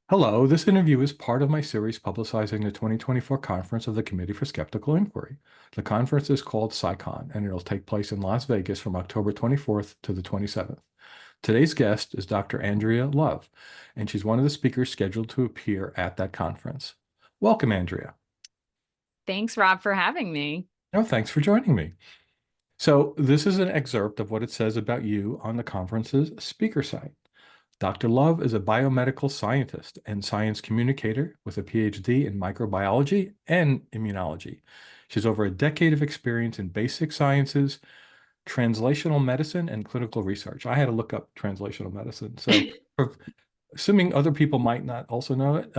Hello, this interview is part of my series publicizing the 2024 conference of the Committee for Skeptical Inquiry. The conference is called CSICon, and it'll take place in Las Vegas from October 24th to the 27th. Today's guest is Dr. Andrea Love, and she's one of the speakers scheduled to appear at that conference. Welcome, Andrea. Thanks, Rob, for having me. Oh, thanks for joining me. So, this is an excerpt of what it says about you on the conference's speaker site. Dr. Love is a biomedical scientist and science communicator with a PhD in microbiology and immunology. She has over a decade of experience in basic sciences, translational medicine, and clinical research. I had to look up translational medicine. So, assuming other people might not also know it,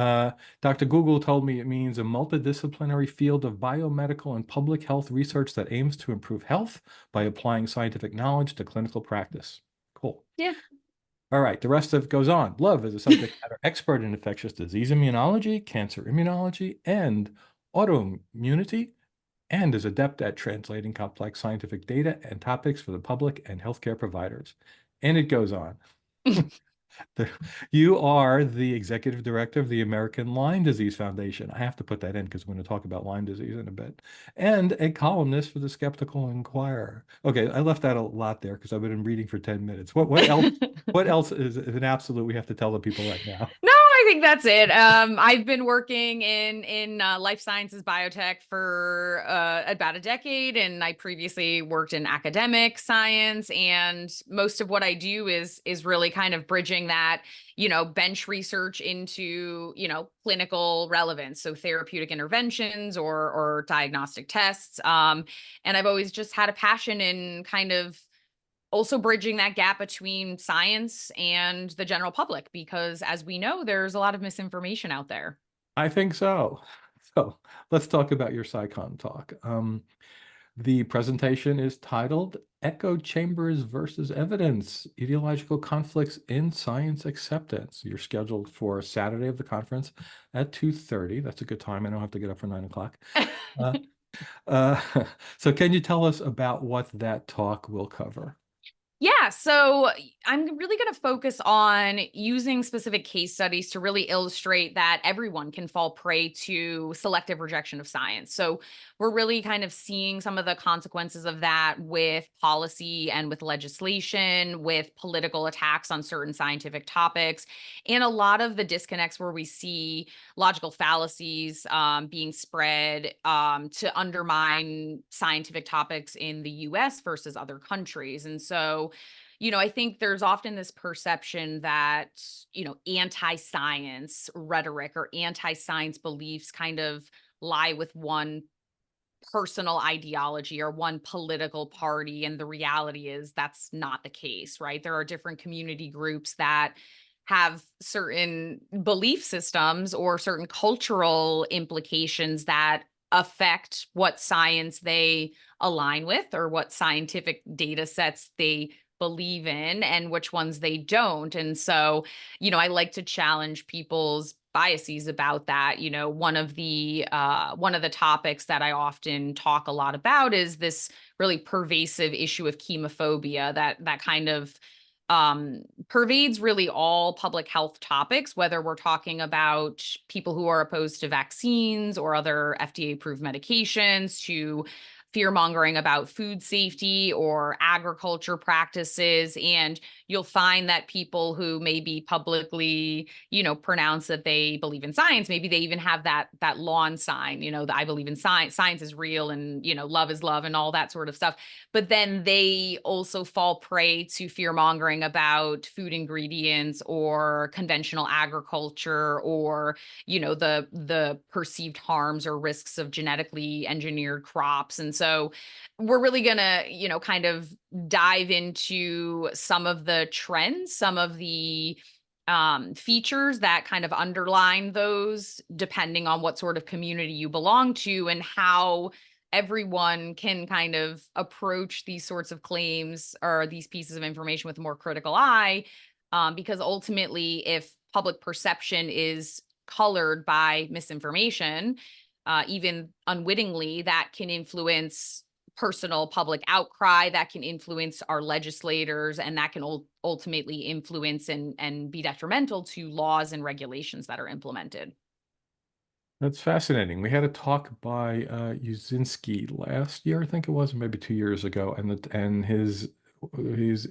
Dr. Google told me it means a multidisciplinary field of biomedical and public health research that aims to improve health by applying scientific knowledge to clinical practice. Cool. Yeah. All right, the rest of it goes on. Love is a subject matter expert in infectious disease immunology, cancer immunology, and autoimmunity, and is adept at translating complex scientific data and topics for the public and healthcare providers. And it goes on. You are the executive director of the American Lyme Disease Foundation. I have to put that in because we're going to talk about Lyme disease in a bit. And a columnist for the Skeptical Inquir. Okay, I left that a lot there because I've been reading for 10 minutes. What else? What else is an absolute we have to tell the people right now? No, I think that's it. I've been working in life sciences biotech for about a decade, and I previously worked in academic science. And most of what I do is really kind of bridging that, bench research into, clinical relevance, so therapeutic interventions or diagnostic tests. And I've always just had a passion in kind of also bridging that gap between science and the general public, because as we know, there's a lot of misinformation out there. I think so. So let's talk about your SciCon talk. The presentation is titled Echo Chambers versus Evidence, Ideological Conflicts in Science Acceptance. You're scheduled for Saturday of the conference at 2:30. That's a good time. I don't have to get up for 9 o'clock. Uh, uh, so can you tell us about what that talk will cover? Yeah, so I'm really going to focus on using specific case studies to really illustrate that everyone can fall prey to selective rejection of science. So we're really kind of seeing some of the consequences of that with policy and with legislation, with political attacks on certain scientific topics, and a lot of the disconnects where we see logical fallacies being spread to undermine scientific topics in the US versus other countries. And so, I think there's often this perception that, anti-science rhetoric or anti-science beliefs kind of lie with one personal ideology or one political party. And the reality is that's not the case, right? There are different community groups that have certain belief systems or certain cultural implications that affect what science they align with or what scientific data sets they believe in and which ones they don't. And so, I like to challenge people's biases about that. One of the topics that I often talk a lot about is this really pervasive issue of chemophobia that kind of pervades really all public health topics, whether we're talking about people who are opposed to vaccines or other FDA approved medications, to fear mongering about food safety or agriculture practices. And you'll find that people who maybe publicly, pronounce that they believe in science, maybe they even have that lawn sign, that I believe in science is real, and, love is love and all that sort of stuff. But then they also fall prey to fear mongering about food ingredients or conventional agriculture, or, the perceived harms or risks of genetically engineered crops. And so we're really going to, kind of dive into some of the trends, some of the features that kind of underline those, depending on what sort of community you belong to, and how everyone can kind of approach these sorts of claims or these pieces of information with a more critical eye. Because ultimately, if public perception is colored by misinformation, even unwittingly, that can influence personal public outcry that can influence our legislators, and that can ultimately influence and be detrimental to laws and regulations that are implemented. That's fascinating. We had a talk by Uzinski last year, I think it was, maybe 2 years ago, and he's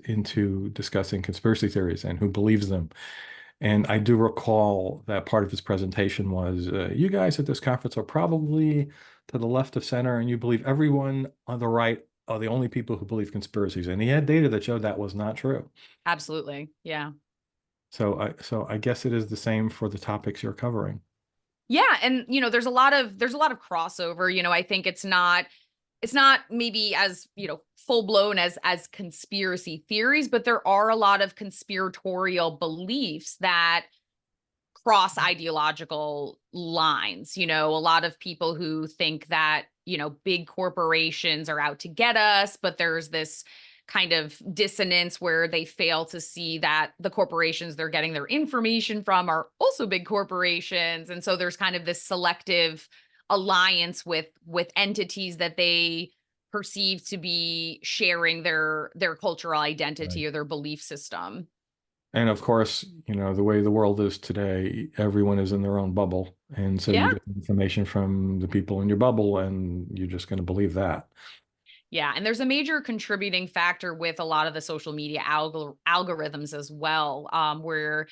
into discussing conspiracy theories and who believes them. And I do recall that part of his presentation was, you guys at this conference are probably to the left of center, and you believe everyone on the right are the only people who believe conspiracies. And he had data that showed that was not true. Absolutely. Yeah. So I guess it is the same for the topics you're covering. Yeah, and there's a lot of crossover. I think it's not maybe as, full blown as conspiracy theories, but there are a lot of conspiratorial beliefs that cross ideological lines. A lot of people who think that, big corporations are out to get us, but there's this kind of dissonance where they fail to see that the corporations they're getting their information from are also big corporations. And so there's kind of this selective alliance with entities that they perceive to be sharing their cultural Right. identity or their belief system. And of course, the way the world is today, everyone is in their own bubble. And so Yeah. you get information from the people in your bubble, and you're just going to believe that. Yeah, and there's a major contributing factor with a lot of the social media algorithms as well, where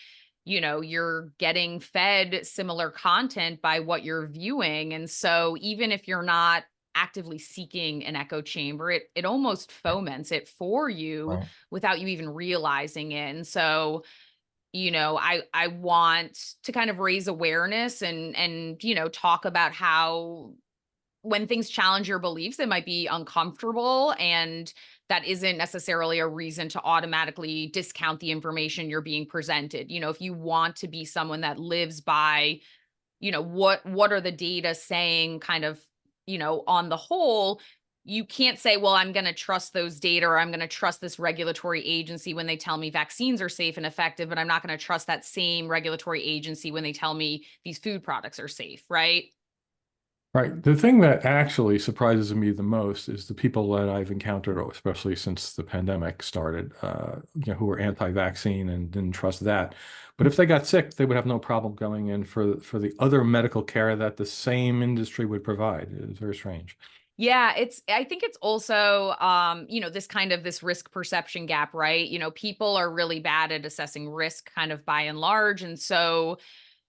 you're getting fed similar content by what you're viewing, and so even if you're not actively seeking an echo chamber, it almost foments it for you Right. without you even realizing it. And so I want to kind of raise awareness and talk about how when things challenge your beliefs, it might be uncomfortable. And that isn't necessarily a reason to automatically discount the information you're being presented. If you want to be someone that lives by, what are the data saying kind of, on the whole, you can't say, well, I'm going to trust those data or I'm going to trust this regulatory agency when they tell me vaccines are safe and effective, but I'm not going to trust that same regulatory agency when they tell me these food products are safe, right? Right. The thing that actually surprises me the most is the people that I've encountered, especially since the pandemic started, who were anti-vaccine and didn't trust that. But if they got sick, they would have no problem going in for the other medical care that the same industry would provide. It's very strange. Yeah, I think it's also this kind of this risk perception gap, right? People are really bad at assessing risk kind of by and large. And so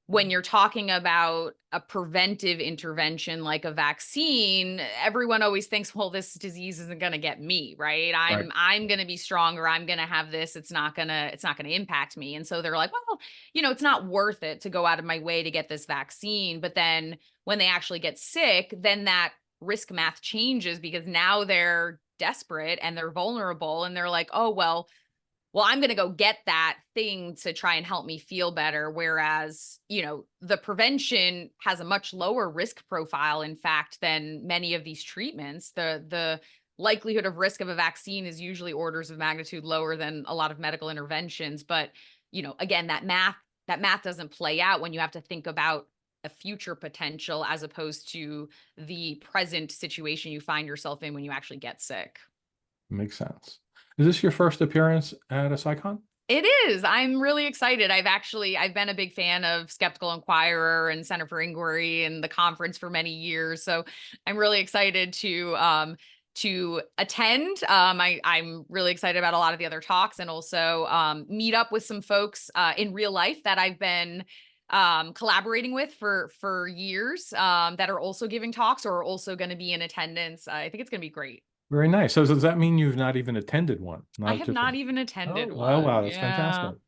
when you're talking about a preventive intervention like a vaccine, everyone always thinks, well, this disease isn't going to get me, right? Right. I'm going to be stronger. I'm going to have this. It's not going to impact me. And so they're like, well, it's not worth it to go out of my way to get this vaccine. But then when they actually get sick, then that risk math changes because now they're desperate and they're vulnerable and they're like, oh, well, I'm going to go get that thing to try and help me feel better. Whereas, the prevention has a much lower risk profile, in fact, than many of these treatments. The likelihood of risk of a vaccine is usually orders of magnitude lower than a lot of medical interventions. But, again, that math doesn't play out when you have to think about a future potential as opposed to the present situation you find yourself in when you actually get sick. Makes sense. Is this your first appearance at a CSICon? It is. I'm really excited. I've been a big fan of Skeptical Inquirer and Center for Inquiry and the conference for many years. So I'm really excited to attend. I'm really excited about a lot of the other talks and also meet up with some folks in real life that I've been collaborating with for years that are also giving talks or are also going to be in attendance. I think it's going to be great. Very nice. So does that mean you've not even attended one? I Not have just not even Oh, attended wow, one. wow, that's fantastic. Yeah.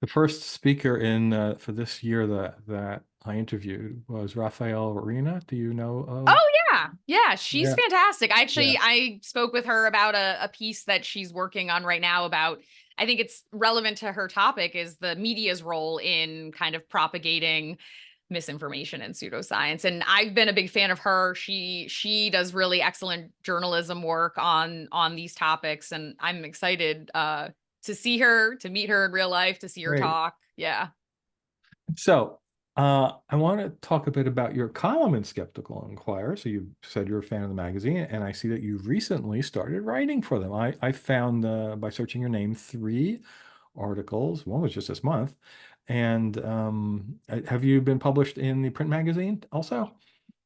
The first speaker in for this year that I interviewed was Rafael Arena. Do you know of? Oh yeah. Yeah, she's Yeah, fantastic. yeah. I spoke with her about a piece that she's working on right now about I think it's relevant to her topic is the media's role in kind of propagating misinformation and pseudoscience. And I've been a big fan of her. She does really excellent journalism work on these topics and I'm excited to see her, to meet her in real life, to see her Great. talk. Yeah. So I want to talk a bit about your column in Skeptical Inquire. So you said you're a fan of the magazine, and I see that you recently started writing for them. I found by searching your name 3 articles. One was just this month. And have you been published in the print magazine also?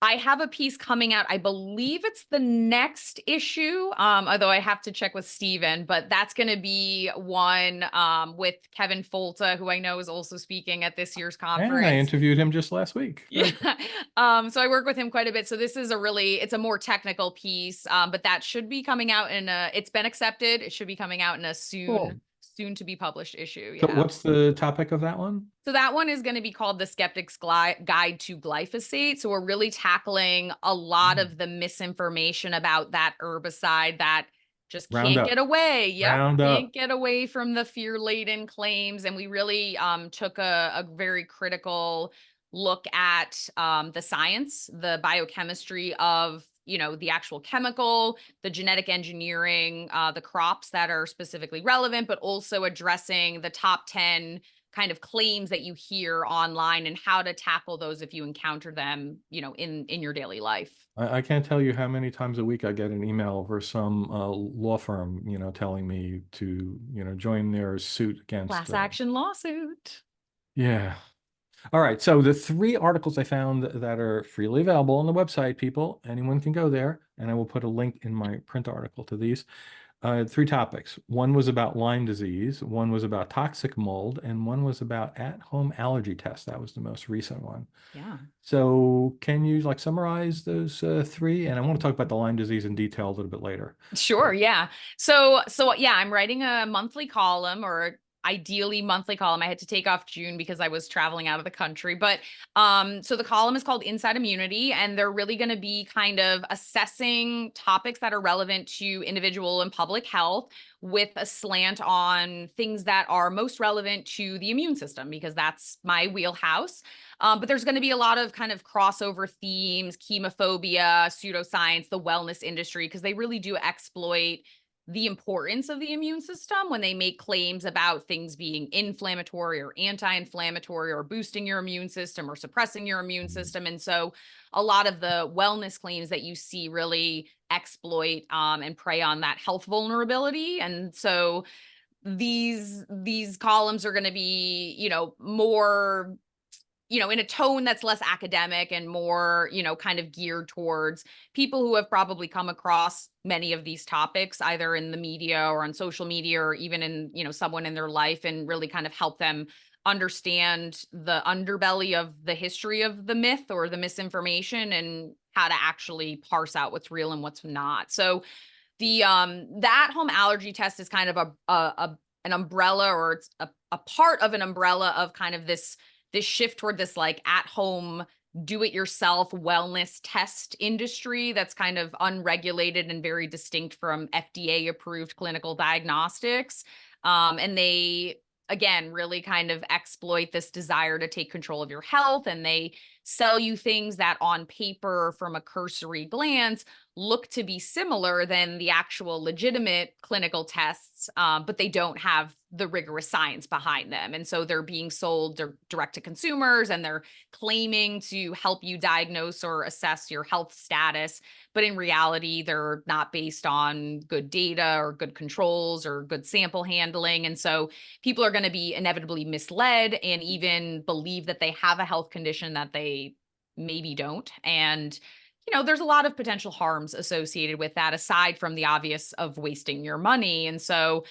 I have a piece coming out. I believe it's the next issue, although I have to check with Steven, but that's going to be one with Kevin Folta, who I know is also speaking at this year's And I conference. interviewed him just last week. Yeah. Very cool. So I work with him quite a bit. So this is it's a more technical piece, but that should be coming out it's been accepted. It should be coming out in a Cool. soon to be published issue. So Yeah. what's the topic of that one? So that one is going to be called The Skeptic's Guide to Glyphosate. So we're really tackling a lot Mm. of the misinformation about that herbicide that just can't get Roundup. away. Yep. Can't Roundup. get away from the fear-laden claims. And we really took a very critical look at the science, the biochemistry of the actual chemical, the genetic engineering, the crops that are specifically relevant, but also addressing the top 10 kind of claims that you hear online and how to tackle those if you encounter them, in your daily life. I can't tell you how many times a week I get an email over some law firm, telling me to, join their suit against. Class action lawsuit. Yeah. All right. So the 3 articles I found that are freely available on the website, people, anyone can go there, and I will put a link in my print article to these. 3 topics. One was about Lyme disease, one was about toxic mold, and one was about at-home allergy tests. That was the most recent one. Yeah. So can you like summarize those 3? And I want to talk about the Lyme disease in detail a little bit later. Sure, But yeah. So yeah, I'm writing a monthly column, or ideally monthly column. I had to take off June because I was traveling out of the country. But so the column is called Inside Immunity, and they're really going to be kind of assessing topics that are relevant to individual and public health with a slant on things that are most relevant to the immune system, because that's my wheelhouse. But there's going to be a lot of kind of crossover themes, chemophobia, pseudoscience, the wellness industry, because they really do exploit the importance of the immune system when they make claims about things being inflammatory or anti-inflammatory or boosting your immune system or suppressing your immune system. And so a lot of the wellness claims that you see really exploit and prey on that health vulnerability. And so these columns are going to be, more in a tone that's less academic and more, kind of geared towards people who have probably come across many of these topics, either in the media or on social media, or even in, someone in their life, and really kind of help them understand the underbelly of the history of the myth or the misinformation, and how to actually parse out what's real and what's not. So the at-home allergy test is kind of an umbrella, or it's a part of an umbrella of kind of this shift toward this like at-home do-it-yourself wellness test industry that's kind of unregulated and very distinct from FDA approved clinical diagnostics. And they, again, really kind of exploit this desire to take control of your health, and they sell you things that on paper, from a cursory glance, look to be similar than the actual legitimate clinical tests, but they don't have the rigorous science behind them. And so they're being sold direct to consumers, and they're claiming to help you diagnose or assess your health status. But in reality, they're not based on good data or good controls or good sample handling. And so people are going to be inevitably misled and even believe that they have a health condition that they maybe don't. And there's a lot of potential harms associated with that, aside from the obvious of wasting your money. And so,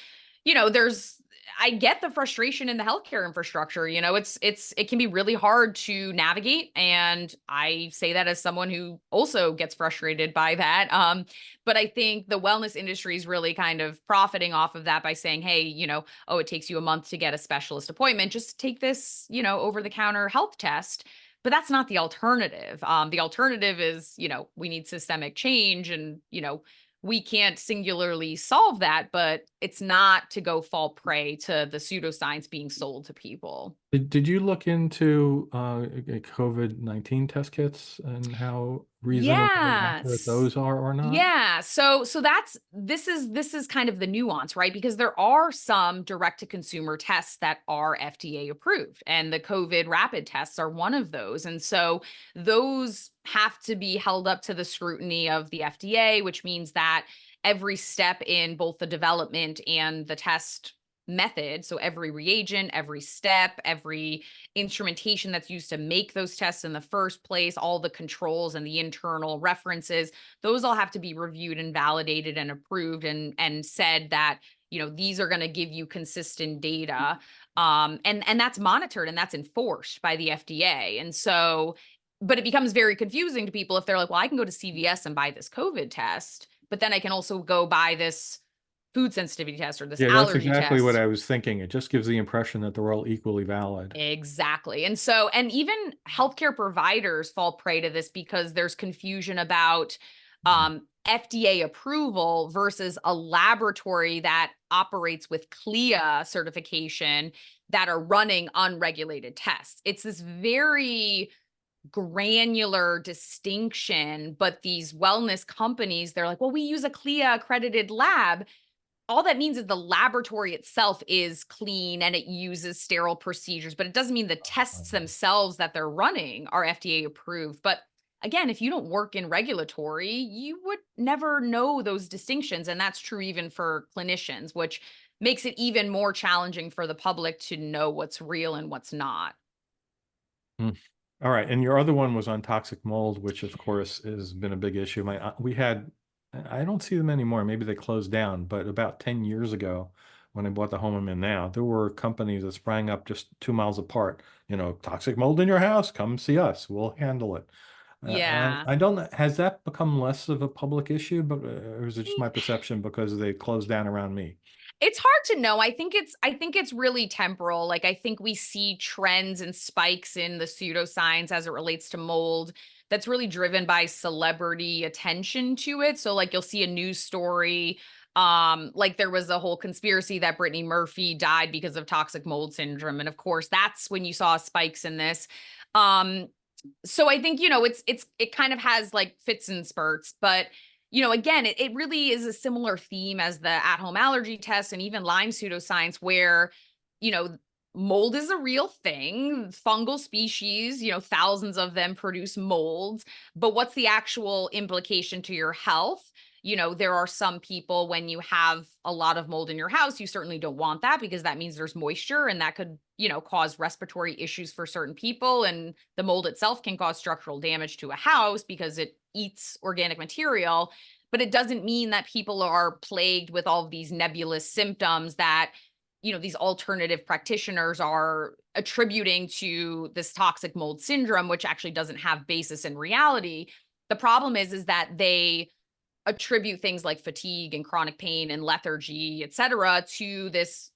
I get the frustration in the healthcare infrastructure. It can be really hard to navigate. And I say that as someone who also gets frustrated by that. But I think the wellness industry is really kind of profiting off of that by saying, hey, oh, it takes you a month to get a specialist appointment. Just take this, over the counter health test. But that's not the alternative. The alternative is, we need systemic change, and, we can't singularly solve that, but it's not to go fall prey to the pseudoscience being sold to people. Did you look into COVID-19 test kits and how reasonable or accurate Yes. those are or not? Yeah. So that's this is kind of the nuance, right? Because there are some direct to consumer tests that are FDA approved, and the COVID rapid tests are one of those. And so those have to be held up to the scrutiny of the FDA, which means that every step in both the development and the test method, so every reagent, every step, every instrumentation that's used to make those tests in the first place, all the controls and the internal references, those all have to be reviewed and validated and approved and said that, these are going to give you consistent data. And that's monitored and that's enforced by the FDA. And so, but it becomes very confusing to people if they're like, well, I can go to CVS and buy this COVID test, but then I can also go buy this food sensitivity test or this Yeah, that's allergy exactly what test. I was thinking. It just gives the impression that they're all equally valid. Exactly. And so, and even healthcare providers fall prey to this because there's confusion about FDA approval versus a laboratory that operates with CLIA certification that are running unregulated tests. It's this very granular distinction, but these wellness companies, they're like, well, we use a CLIA accredited lab. All that means is the laboratory itself is clean and it uses sterile procedures, but it doesn't mean the tests themselves that they're running are FDA approved. But again, if you don't work in regulatory, you would never know those distinctions. And that's true even for clinicians, which makes it even more challenging for the public to know what's real and what's not. Mm. All right, and your other one was on toxic mold, which of course has been a big issue. We had, I don't see them anymore. Maybe they closed down, but about 10 years ago, when I bought the home I'm in now, there were companies that sprang up just 2 miles apart. Toxic mold in your house, come see us. We'll handle it. And Yeah. I don't know, has that become less of a public issue, but or is it just my perception because they closed down around me? It's hard to know. I think it's really temporal. Like I think we see trends and spikes in the pseudoscience as it relates to mold that's really driven by celebrity attention to it. So like you'll see a news story like there was a whole conspiracy that Brittany Murphy died because of toxic mold syndrome, and of course that's when you saw spikes in this. Um so I think, it kind of has like fits and spurts, but again, it really is a similar theme as the at-home allergy test and even Lyme pseudoscience, where, you know, mold is a real thing. Fungal species, thousands of them produce molds. But what's the actual implication to your health? There are some people, when you have a lot of mold in your house, you certainly don't want that because that means there's moisture and that could, cause respiratory issues for certain people. And the mold itself can cause structural damage to a house because it eats organic material. But it doesn't mean that people are plagued with all of these nebulous symptoms that, these alternative practitioners are attributing to this toxic mold syndrome, which actually doesn't have basis in reality. The problem is that they attribute things like fatigue and chronic pain and lethargy, et cetera, to this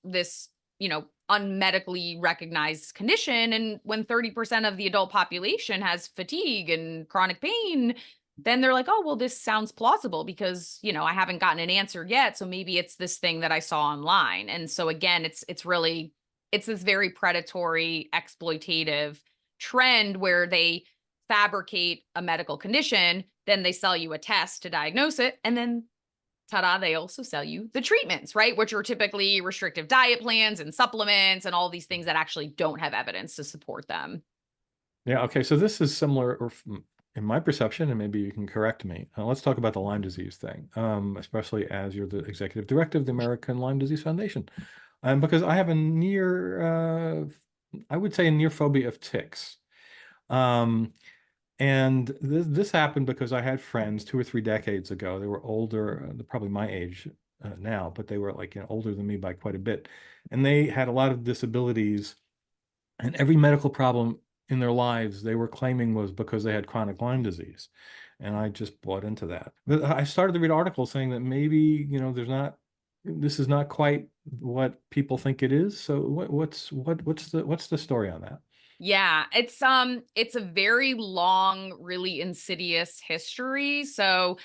unmedically recognized condition. And when 30% of the adult population has fatigue and chronic pain, then they're like, oh, well, this sounds plausible because, I haven't gotten an answer yet. So maybe it's this thing that I saw online. And so again, it's this very predatory, exploitative trend where they fabricate a medical condition, then they sell you a test to diagnose it, and then ta-da, they also sell you the treatments, right? Which are typically restrictive diet plans and supplements and all these things that actually don't have evidence to support them. Yeah, okay, so this is similar, in my perception, and maybe you can correct me. Let's talk about the Lyme disease thing, especially as you're the executive director of the American Lyme Disease Foundation. Because I have I would say a near phobia of ticks. Um, and this happened because I had friends 2 or 3 decades ago. They were older, they're probably my age now, but they were like, older than me by quite a bit. And they had a lot of disabilities, and every medical problem in their lives they were claiming was because they had chronic Lyme disease. And I just bought into that. But I started to read articles saying that maybe, this is not quite what people think it is. So what's the story on that? Yeah, it's a very long, really insidious history. So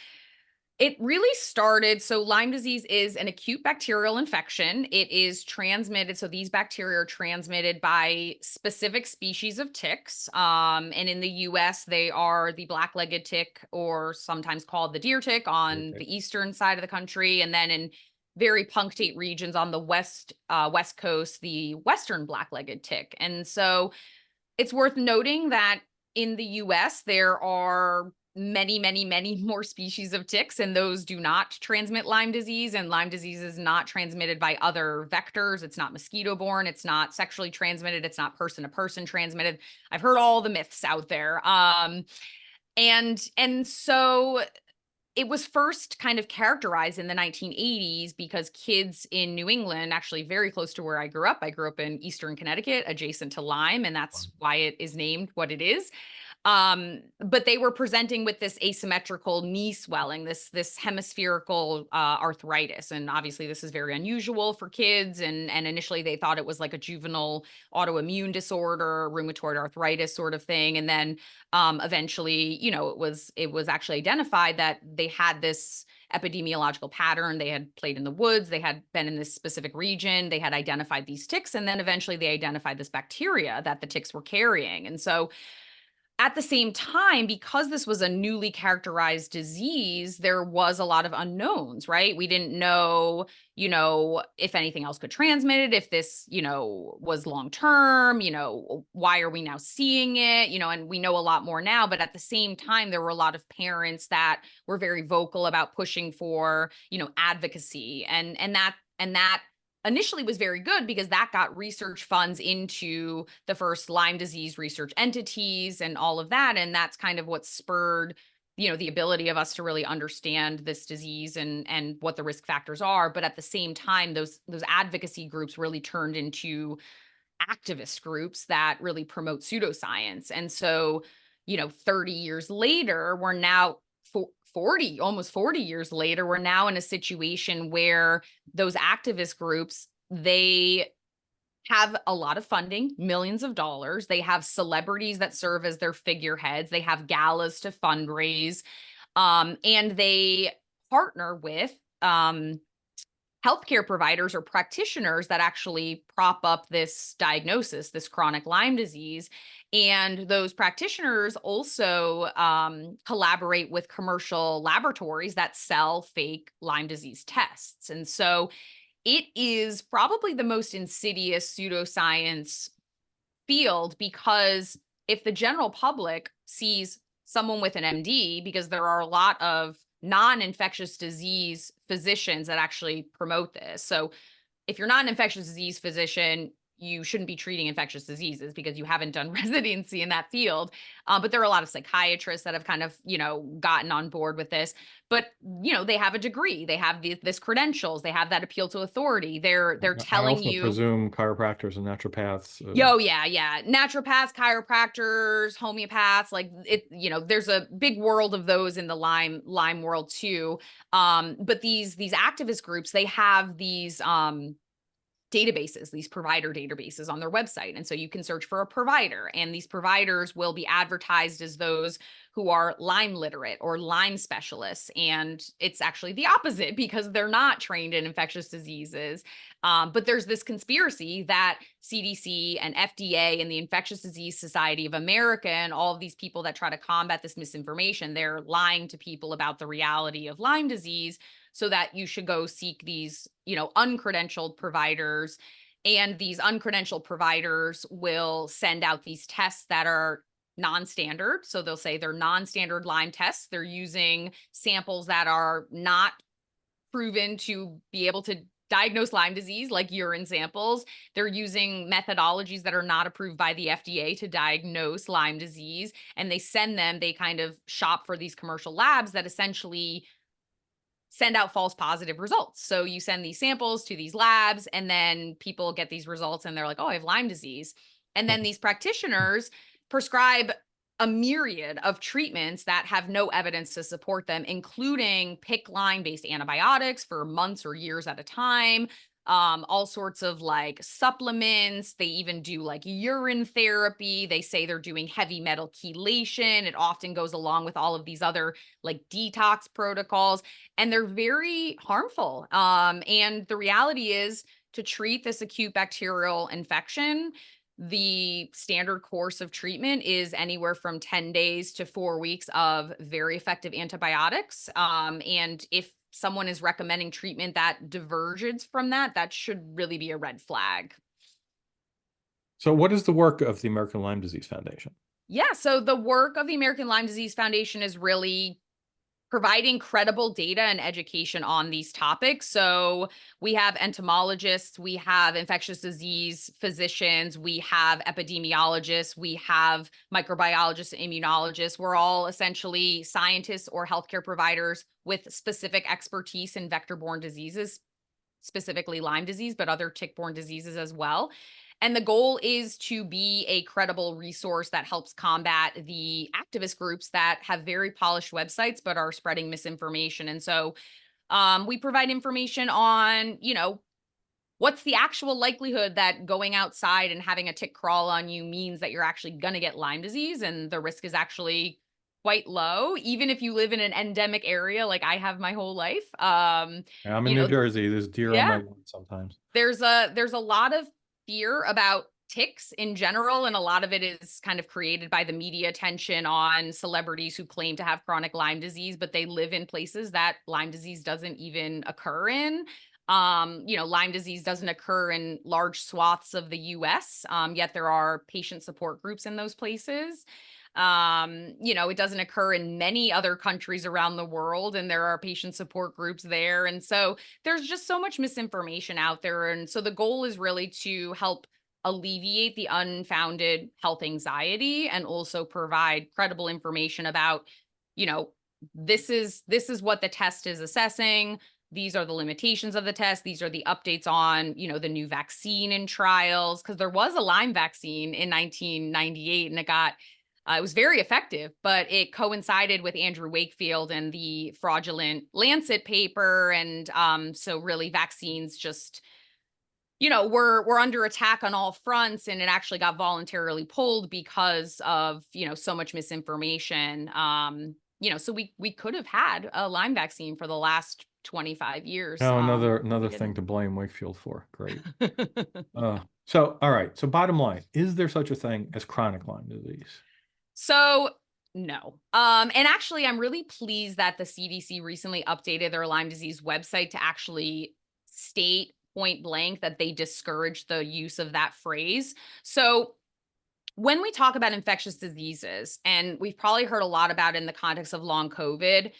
It really started, so Lyme disease is an acute bacterial infection. It is transmitted, so these bacteria are transmitted by specific species of ticks. And in the US, they are the black-legged tick, or sometimes called the deer tick on Okay. the eastern side of the country. And then in very punctate regions on the west coast, the western black-legged tick. And so it's worth noting that in the US, there are many, many, many more species of ticks, and those do not transmit Lyme disease. And Lyme disease is not transmitted by other vectors. It's not mosquito borne. It's not sexually transmitted. It's not person to person transmitted. I've heard all the myths out there. And so it was first kind of characterized in the 1980s because kids in New England, actually very close to where I grew up in Eastern Connecticut, adjacent to Lyme, and that's why it is named what it is. But they were presenting with this asymmetrical knee swelling, this hemispherical arthritis, and obviously this is very unusual for kids. And initially they thought it was like a juvenile autoimmune disorder, rheumatoid arthritis sort of thing. And then eventually, it was actually identified that they had this epidemiological pattern. They had played in the woods. They had been in this specific region. They had identified these ticks, and then eventually they identified this bacteria that the ticks were carrying. And so at the same time, because this was a newly characterized disease, there was a lot of unknowns, right? We didn't know, if anything else could transmit it, if this, was long term, why are we now seeing it, and we know a lot more now. But at the same time, there were a lot of parents that were very vocal about pushing for, advocacy, and that initially was very good because that got research funds into the first Lyme disease research entities and all of that. And that's kind of what spurred, the ability of us to really understand this disease and what the risk factors are. But at the same time, those advocacy groups really turned into activist groups that really promote pseudoscience. And so, 30 years later, we're now 40, almost 40 years later, we're now in a situation where those activist groups, they have a lot of funding, millions of dollars. They have celebrities that serve as their figureheads. They have galas to fundraise. And they partner with healthcare providers or practitioners that actually prop up this diagnosis, this chronic Lyme disease. And those practitioners also collaborate with commercial laboratories that sell fake Lyme disease tests. And so it is probably the most insidious pseudoscience field, because if the general public sees someone with an MD, because there are a lot of non-infectious disease physicians that actually promote this. So if you're not an infectious disease physician, you shouldn't be treating infectious diseases because you haven't done residency in that field. But there are a lot of psychiatrists that have kind of, gotten on board with this. But, they have a degree, they have this credentials, they have that appeal to authority. They're I telling also you. presume chiropractors and naturopaths. Yo, yeah, yeah. Naturopaths, chiropractors, homeopaths, like it, there's a big world of those in the Lyme world too. But these activist groups, they have these databases, these provider databases on their website. And so you can search for a provider, and these providers will be advertised as those who are Lyme literate or Lyme specialists. And it's actually the opposite because they're not trained in infectious diseases. But there's this conspiracy that CDC and FDA and the Infectious Disease Society of America and all of these people that try to combat this misinformation, they're lying to people about the reality of Lyme disease, so that you should go seek these, uncredentialed providers. And these uncredentialed providers will send out these tests that are non-standard. So they'll say they're non-standard Lyme tests. They're using samples that are not proven to be able to diagnose Lyme disease, like urine samples. They're using methodologies that are not approved by the FDA to diagnose Lyme disease. And they kind of shop for these commercial labs that essentially send out false positive results. So you send these samples to these labs, and then people get these results and they're like, oh, I have Lyme disease. And then these practitioners prescribe a myriad of treatments that have no evidence to support them, including PICC line based antibiotics for months or years at a time. all sorts of like supplements. They even do like urine therapy. They say they're doing heavy metal chelation. It often goes along with all of these other like detox protocols, and they're very harmful. And the reality is, to treat this acute bacterial infection, the standard course of treatment is anywhere from 10 days to 4 weeks of very effective antibiotics. And if someone is recommending treatment that diverges from that, that should really be a red flag. So what is the work of the American Lyme Disease Foundation? Yeah, so the work of the American Lyme Disease Foundation is really providing credible data and education on these topics. So we have entomologists, we have infectious disease physicians, we have epidemiologists, we have microbiologists and immunologists. We're all essentially scientists or healthcare providers with specific expertise in vector-borne diseases, specifically Lyme disease, but other tick-borne diseases as well. And the goal is to be a credible resource that helps combat the activist groups that have very polished websites but are spreading misinformation. And so we provide information on, what's the actual likelihood that going outside and having a tick crawl on you means that you're actually going to get Lyme disease, and the risk is actually quite low, even if you live in an endemic area like I have my whole life. I'm in You New know, Jersey. There's deer on my yeah, lawn sometimes. there's a lot of fear about ticks in general, and a lot of it is kind of created by the media attention on celebrities who claim to have chronic Lyme disease, but they live in places that Lyme disease doesn't even occur in. Lyme disease doesn't occur in large swaths of the US, yet there are patient support groups in those places. It doesn't occur in many other countries around the world, and there are patient support groups there. And so there's just so much misinformation out there. And so the goal is really to help alleviate the unfounded health anxiety and also provide credible information about, you know, this is what the test is assessing. These are the limitations of the test. These are the updates on, the new vaccine in trials. Because there was a Lyme vaccine in 1998, and it was very effective, but it coincided with Andrew Wakefield and the fraudulent Lancet paper. And so really vaccines just, we're under attack on all fronts, and it actually got voluntarily pulled because of, so much misinformation. So we could have had a Lyme vaccine for the last 25 years. No, another We another thing didn't. to blame Wakefield for. Great. So all right. So bottom line, is there such a thing as chronic Lyme disease? So no. And actually, I'm really pleased that the CDC recently updated their Lyme disease website to actually state point blank that they discourage the use of that phrase. So when we talk about infectious diseases, and we've probably heard a lot about it in the context of long COVID,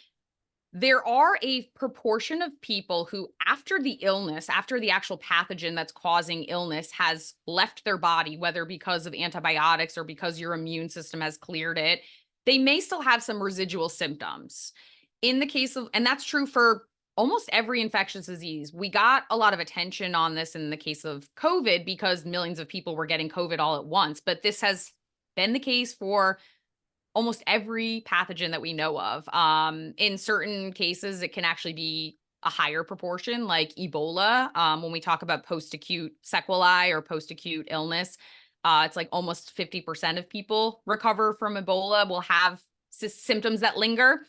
there are a proportion of people who, after the illness, after the actual pathogen that's causing illness has left their body, whether because of antibiotics or because your immune system has cleared it, they may still have some residual symptoms. In the case of, and that's true for almost every infectious disease. We got a lot of attention on this in the case of COVID because millions of people were getting COVID all at once, but this has been the case for almost every pathogen that we know of. In certain cases, it can actually be a higher proportion, like Ebola. When we talk about post-acute sequelae or post-acute illness, it's like almost 50% of people recover from Ebola will have symptoms that linger.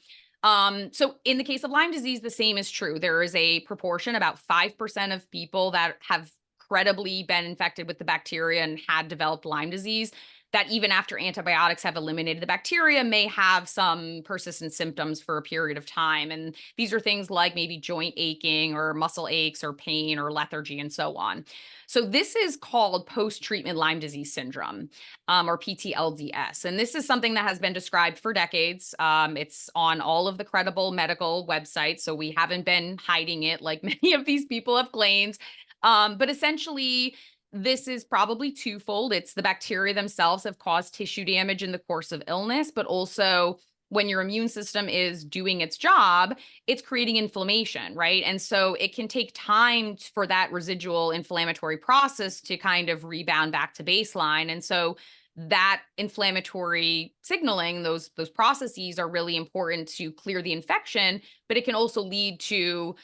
So in the case of Lyme disease, the same is true. There is a proportion, about 5% of people that have credibly been infected with the bacteria and had developed Lyme disease, that even after antibiotics have eliminated the bacteria may have some persistent symptoms for a period of time. And these are things like maybe joint aching or muscle aches or pain or lethargy and so on. So this is called post-treatment Lyme disease syndrome, or PTLDS. And this is something that has been described for decades. It's on all of the credible medical websites, so we haven't been hiding it like many of these people have claimed. But essentially, this is probably twofold. It's the bacteria themselves have caused tissue damage in the course of illness, but also when your immune system is doing its job, it's creating inflammation, right? And so it can take time for that residual inflammatory process to kind of rebound back to baseline. And so that inflammatory signaling, those processes are really important to clear the infection, but it can also lead to,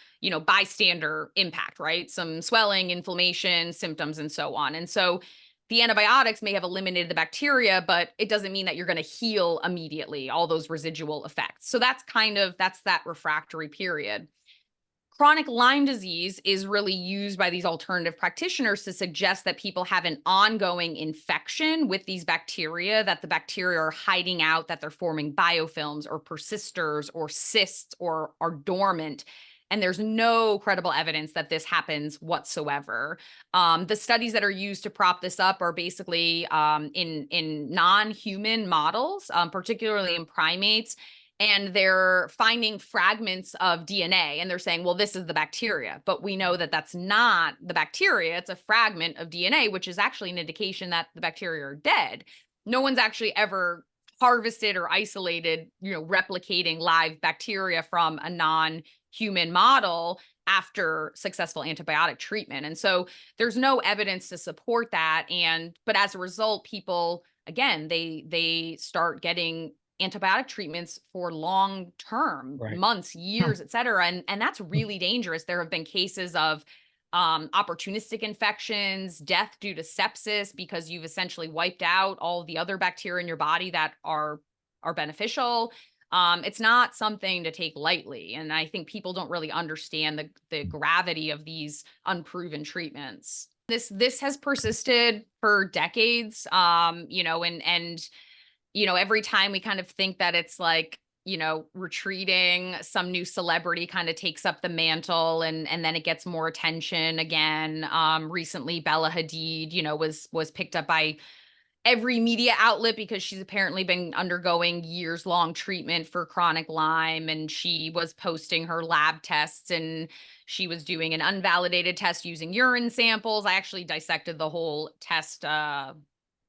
bystander impact, right? Some swelling, inflammation, symptoms, and so on. And so the antibiotics may have eliminated the bacteria, but it doesn't mean that you're going to heal immediately, all those residual effects. So that's that refractory period. Chronic Lyme disease is really used by these alternative practitioners to suggest that people have an ongoing infection with these bacteria, that the bacteria are hiding out, that they're forming biofilms or persisters or cysts or are dormant. And there's no credible evidence that this happens whatsoever. The studies that are used to prop this up are basically in non-human models, particularly in primates, and they're finding fragments of DNA and they're saying, well, this is the bacteria, but we know that that's not the bacteria. It's a fragment of DNA, which is actually an indication that the bacteria are dead. No one's actually ever harvested or isolated, replicating live bacteria from a non-human model after successful antibiotic treatment. And so there's no evidence to support that. But as a result, people, again, they start getting antibiotic treatments for long term, Right. months, years, et cetera. And that's really dangerous. There have been cases of opportunistic infections, death due to sepsis, because you've essentially wiped out all the other bacteria in your body that are beneficial. It's not something to take lightly. And I think people don't really understand the gravity of these unproven treatments. This has persisted for decades, every time we kind of think that it's like, retreating, some new celebrity kind of takes up the mantle and then it gets more attention again. Recently, Bella Hadid, was picked up by every media outlet because she's apparently been undergoing years-long treatment for chronic Lyme, and she was posting her lab tests, and she was doing an unvalidated test using urine samples. I actually dissected the whole test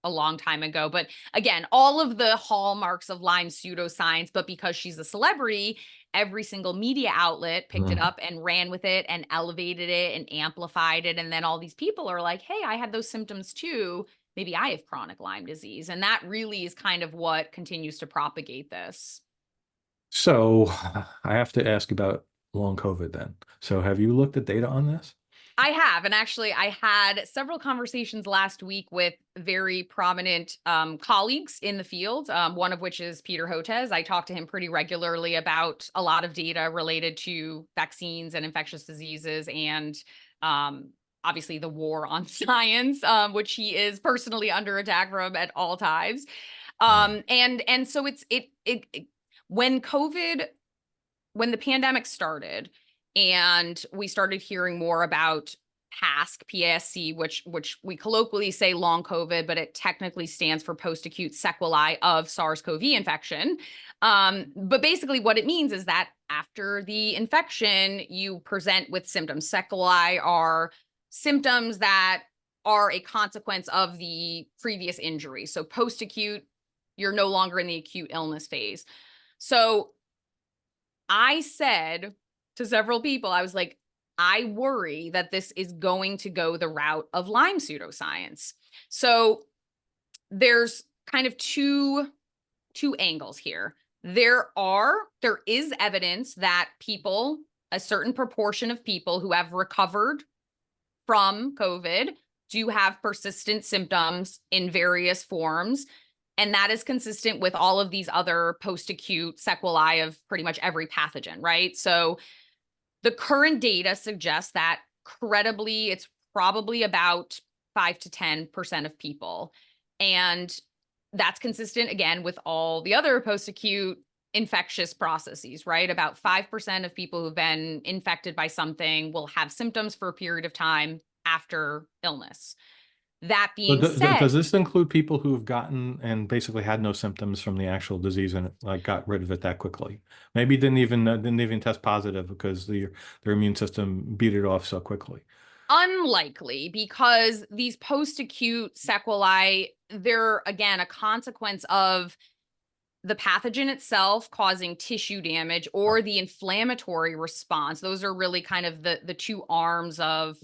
a long time ago. But again, all of the hallmarks of Lyme pseudoscience, but because she's a celebrity, every single media outlet picked it Mhm. up and ran with it and elevated it and amplified it. And then all these people are like, hey, I had those symptoms too. Maybe I have chronic Lyme disease. And that really is kind of what continues to propagate this. So I have to ask about long COVID then. So have you looked at data on this? I have. And actually, I had several conversations last week with very prominent colleagues in the field, one of which is Peter Hotez. I talk to him pretty regularly about a lot of data related to vaccines and infectious diseases and obviously the war on science, which he is personally under attack from at all times. Right. And so when when the pandemic started and we started hearing more about PASC, which we colloquially say long COVID, but it technically stands for post-acute sequelae of SARS-CoV infection. But basically what it means is that after the infection, you present with symptoms. Sequelae are symptoms that are a consequence of the previous injury. So post-acute, you're no longer in the acute illness phase. So I said to several people, I was like, I worry that this is going to go the route of Lyme pseudoscience. So there's kind of two angles here. There is evidence that people, a certain proportion of people who have recovered from COVID do have persistent symptoms in various forms. And that is consistent with all of these other post-acute sequelae of pretty much every pathogen, right? So the current data suggests that credibly, it's probably about 5 to 10% of people. And that's consistent, again, with all the other post-acute infectious processes, right? About 5% of people who've been infected by something will have symptoms for a period of time after illness. That So being does said, this include people who've gotten and basically had no symptoms from the actual disease and like got rid of it that quickly? Maybe didn't even test positive because their immune system beat it off so quickly. unlikely, because these post-acute sequelae, they're again a consequence of the pathogen itself causing tissue damage or the inflammatory response. Those are really kind of the two arms of,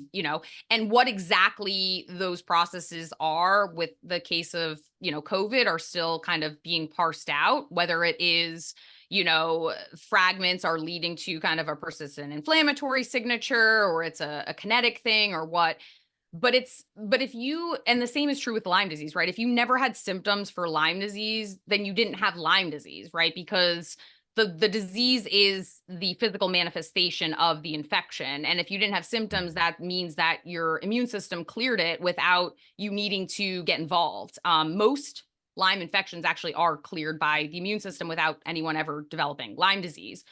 and what exactly those processes are with the case of, COVID are still kind of being parsed out, whether it is, fragments are leading to kind of a persistent inflammatory signature, or it's a kinetic thing or what. But if you, and the same is true with Lyme disease, right? If you never had symptoms for Lyme disease, then you didn't have Lyme disease, right? Because the disease is the physical manifestation of the infection. And if you didn't have symptoms, that means that your immune system cleared it without you needing to get involved. Most Lyme infections actually are cleared by the immune system without anyone ever developing Lyme disease.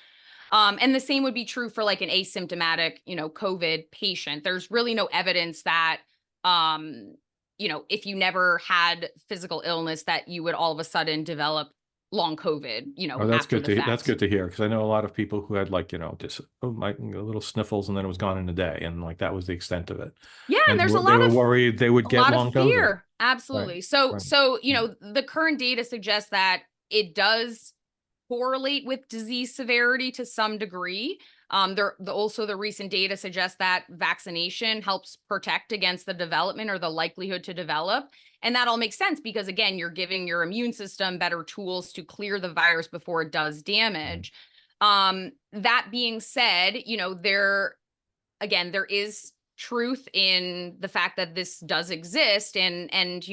And the same would be true for like an asymptomatic, COVID patient. There's really no evidence that, if you never had physical illness, that you would all of a sudden develop long COVID, Oh, that's after good the to that's fact. good to hear, because I know a lot of people who had like, just like little sniffles and then it was gone in a day, and like that was the extent of it. Yeah, and And there's they were worried they would a get lot of long COVID. fear. Right. Absolutely. So, Right. so, the current data suggests that it does correlate with disease severity to some degree. Also the recent data suggests that vaccination helps protect against the development or the likelihood to develop. And that all makes sense because, again, you're giving your immune system better tools to clear the virus before it does damage. That being said, there is truth in the fact that this does exist, and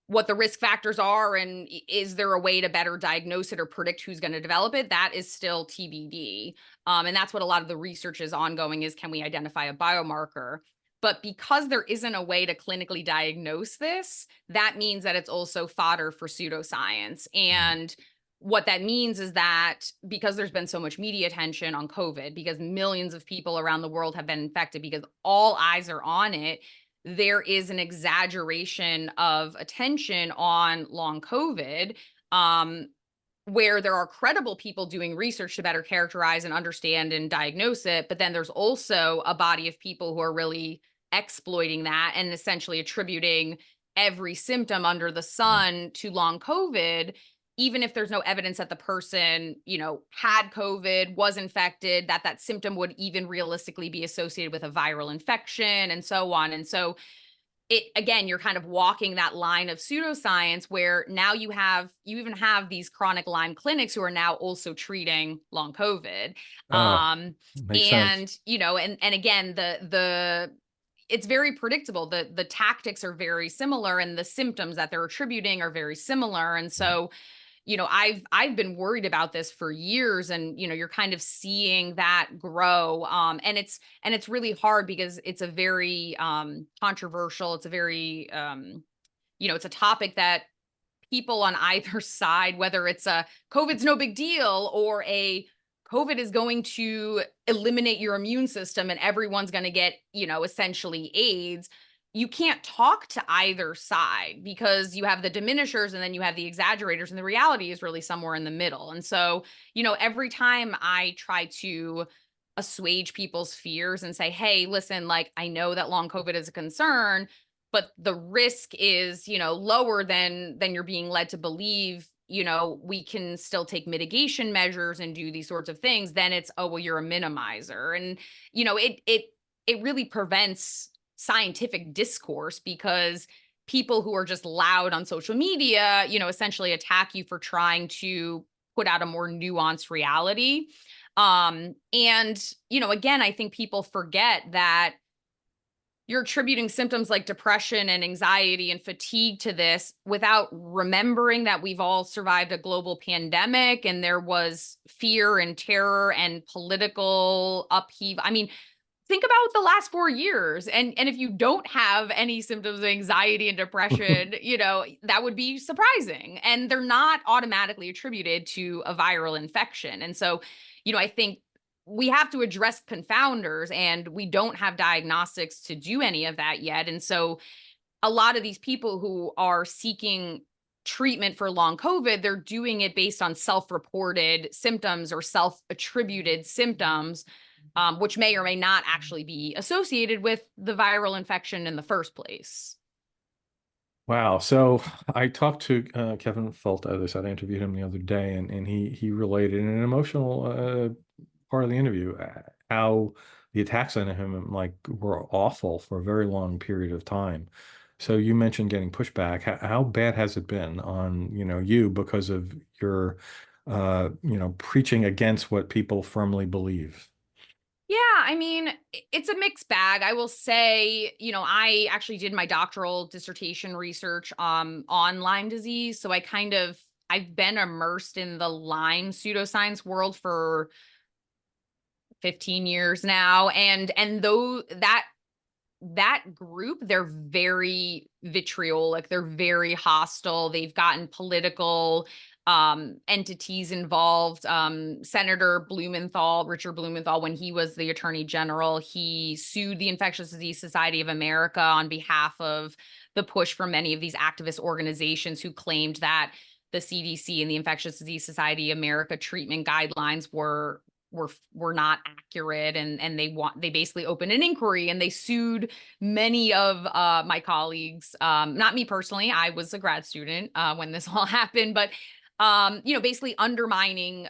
what the risk factors are, and is there a way to better diagnose it or predict who's going to develop it? That is still TBD. And that's what a lot of the research is ongoing, is can we identify a biomarker? But because there isn't a way to clinically diagnose this, that means that it's also fodder for pseudoscience. And what that means is that because there's been so much media attention on COVID, because millions of people around the world have been infected, because all eyes are on it, there is an exaggeration of attention on long COVID, where there are credible people doing research to better characterize and understand and diagnose it. But then there's also a body of people who are really exploiting that and essentially attributing every symptom under the sun to long COVID, even if there's no evidence that the person, had COVID, was infected, that symptom would even realistically be associated with a viral infection, and so on. And so again, you're kind of walking that line of pseudoscience, where now you even have these chronic Lyme clinics who are now also treating long COVID. Makes sense. And, and again, it's very predictable. The tactics are very similar, and the symptoms that they're attributing are very similar. And so, I've been worried about this for years, and you're kind of seeing that grow. And it's really hard because it's a very controversial. It's a very it's a topic that people on either side, whether it's a COVID's no big deal or a COVID is going to eliminate your immune system and everyone's going to get, essentially AIDS. You can't talk to either side because you have the diminishers and then you have the exaggerators, and the reality is really somewhere in the middle. And so, every time I try to assuage people's fears and say, hey, listen, like, I know that long COVID is a concern, but the risk is, lower than you're being led to believe, we can still take mitigation measures and do these sorts of things. Then it's, oh, well, you're a minimizer. And, it really prevents scientific discourse, because people who are just loud on social media, essentially attack you for trying to put out a more nuanced reality. And, again, I think people forget that you're attributing symptoms like depression and anxiety and fatigue to this without remembering that we've all survived a global pandemic, and there was fear and terror and political upheaval. I mean, think about the last 4 years. And if you don't have any symptoms of anxiety and depression, that would be surprising. And they're not automatically attributed to a viral infection. And so, I think we have to address confounders, and we don't have diagnostics to do any of that yet. And so a lot of these people who are seeking treatment for long COVID, they're doing it based on self-reported symptoms or self-attributed symptoms, which may or may not actually be associated with the viral infection in the first place. Wow. So I talked to Kevin Folta. I interviewed him the other day, and he related in an emotional part of the interview how the attacks on him like were awful for a very long period of time. So you mentioned getting pushback. How bad has it been on, you because of your preaching against what people firmly believe? Yeah, I mean, it's a mixed bag. I will say, I actually did my doctoral dissertation research on Lyme disease, so I've been immersed in the Lyme pseudoscience world for 15 years now, and though that group, they're very vitriolic, they're very hostile, they've gotten political entities involved. Senator Blumenthal, Richard Blumenthal, when he was the attorney general, he sued the Infectious Disease Society of America on behalf of the push for many of these activist organizations who claimed that the CDC and the Infectious Disease Society of America treatment guidelines were not accurate, and they basically opened an inquiry, and they sued many of my colleagues, not me personally. I was a grad student when this all happened, but basically undermining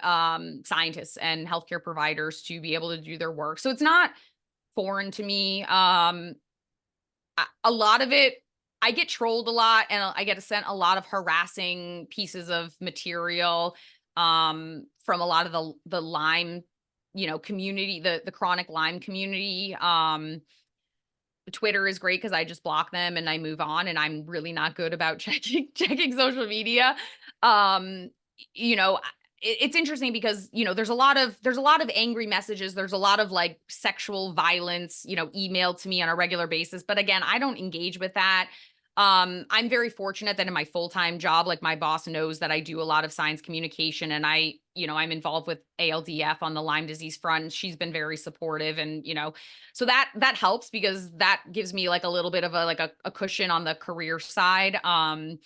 scientists and healthcare providers to be able to do their work. So it's not foreign to me. A lot of it, I get trolled a lot, and I get sent a lot of harassing pieces of material from a lot of the Lyme, community, the chronic Lyme community. Twitter is great because I just block them and I move on, and I'm really not good about checking social media. Um, you know, it's interesting because there's a lot of angry messages. There's a lot of like sexual violence, emailed to me on a regular basis. But again, I don't engage with that. I'm very fortunate that in my full-time job, like my boss knows that I do a lot of science communication, and I'm involved with ALDF on the Lyme disease front. She's been very supportive, and so that helps because that gives me like a little bit of a cushion on the career side. And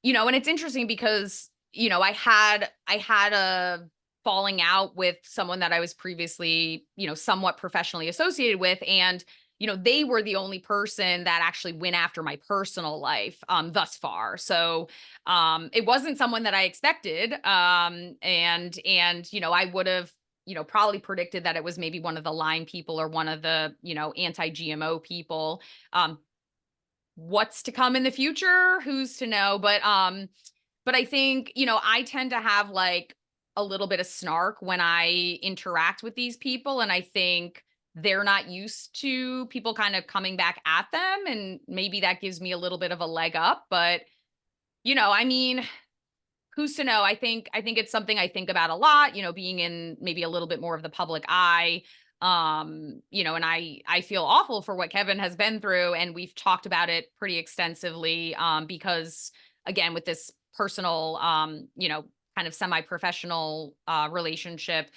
it's interesting because I had a falling out with someone that I was previously somewhat professionally associated with, and they were the only person that actually went after my personal life thus far. So it wasn't someone that I expected, and I would have probably predicted that it was maybe one of the Lyme people or one of the anti-GMO people. What's to come in the future, who's to know? But I think, I tend to have like a little bit of snark when I interact with these people. And I think they're not used to people kind of coming back at them. And maybe that gives me a little bit of a leg up. But, I mean, who's to know? I think it's something I think about a lot, being in maybe a little bit more of the public eye. And I feel awful for what Kevin has been through, and we've talked about it pretty extensively, because again, with this personal, kind of semi-professional relationship,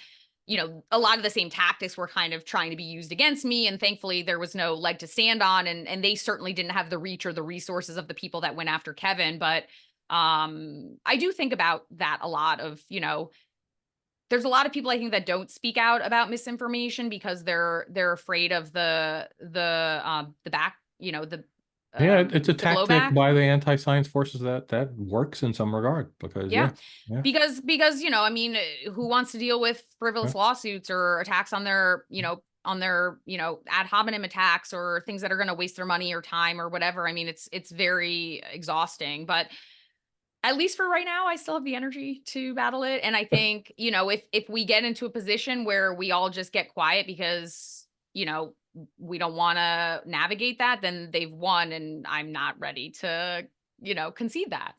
a lot of the same tactics were kind of trying to be used against me, and thankfully there was no leg to stand on, and they certainly didn't have the reach or the resources of the people that went after Kevin. But I do think about that a lot of, there's a lot of people I think that don't speak out about misinformation because they're afraid of the back, Yeah, it's a the tactic blowback. by the anti-science forces that works in some regard because Yeah. yeah, Because I mean, who wants to deal with yeah. frivolous lawsuits or attacks on their ad hominem attacks or things that are going to waste their money or time or whatever. I mean, it's very exhausting, but at least for right now, I still have the energy to battle it. And I think, if we get into a position where we all just get quiet because, we don't want to navigate that, then they've won. And I'm not ready to, concede that.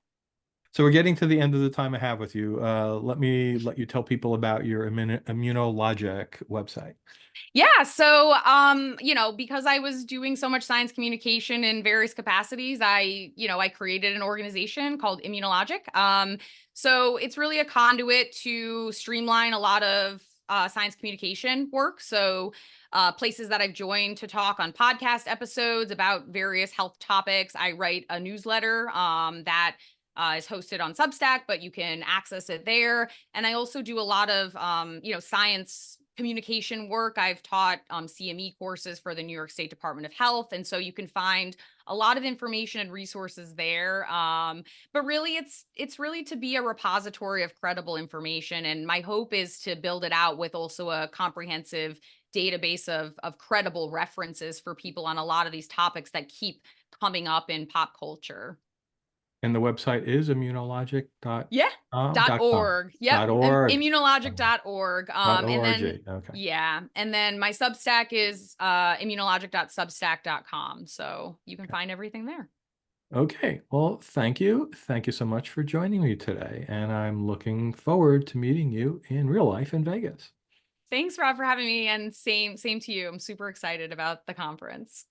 So we're getting to the end of the time I have with you. Let me let you tell people about your Immunologic website. Yeah. So, because I was doing so much science communication in various capacities, I created an organization called Immunologic. So it's really a conduit to streamline a lot of science communication work. So, places that I've joined to talk on podcast episodes about various health topics. I write a newsletter that is hosted on Substack, but you can access it there. And I also do a lot of, science communication work. I've taught CME courses for the New York State Department of Health. And so you can find a lot of information and resources there. But really, it's really to be a repository of credible information. And my hope is to build it out with also a comprehensive database of credible references for people on a lot of these topics that keep coming up in pop culture. And the website is immunologic Yeah. dot com, .org. Yep. .org, Immunologic.org. And then, .org. Okay. yeah. And then my Substack is immunologic.substack.com. So you can find everything there. Okay. Well, thank you. Thank you so much for joining me today. And I'm looking forward to meeting you in real life in Vegas. Thanks, Rob, for having me. And same to you. I'm super excited about the conference.